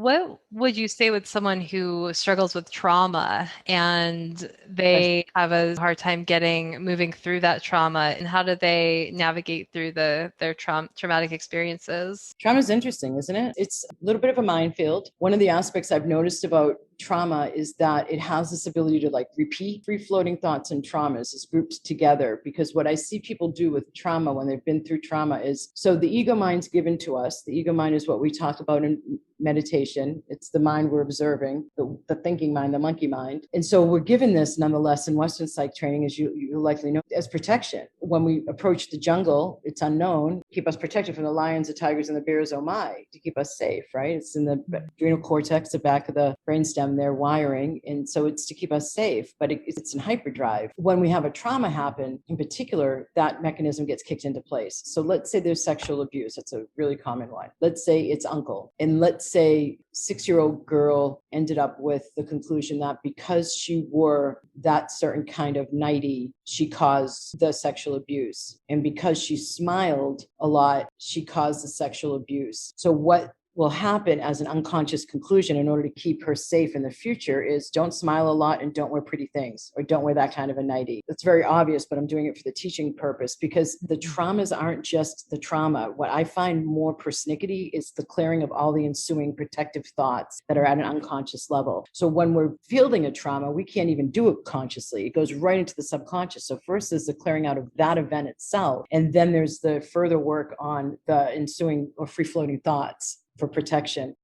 What would you say with someone who struggles with trauma and they have a hard time moving through that trauma, and how do they navigate through their traumatic experiences? Trauma is interesting, isn't it? It's a little bit of a minefield. One of the aspects I've noticed about trauma is that it has this ability to like repeat free floating thoughts and traumas as grouped together. Because what I see people do with trauma when they've been through trauma is, so the ego mind's given to us. The ego mind is what we talk about in meditation. It's the mind we're observing, the thinking mind, the monkey mind. And so we're given this nonetheless in Western psych training, as you likely know, as protection. When we approach the jungle, it's unknown, keep us protected from the lions, the tigers, and the bears, oh my, to keep us safe, right? It's in the adrenal cortex, the back of the brainstem, their wiring. And so it's to keep us safe, but it's in hyperdrive. When we have a trauma happen, in particular, that mechanism gets kicked into place. So let's say there's sexual abuse. That's a really common one. Let's say it's uncle. And let's say 6-year-old girl ended up with the conclusion that because she wore that certain kind of nightie, she caused the sexual abuse. And because she smiled a lot, she caused the sexual abuse. So what will happen as an unconscious conclusion in order to keep her safe in the future is don't smile a lot and don't wear pretty things, or don't wear that kind of a nightie. It's very obvious, but I'm doing it for the teaching purpose because the traumas aren't just the trauma. What I find more persnickety is the clearing of all the ensuing protective thoughts that are at an unconscious level. So when we're fielding a trauma, we can't even do it consciously. It goes right into the subconscious. So first is the clearing out of that event itself. And then there's the further work on the ensuing or free floating thoughts for protection.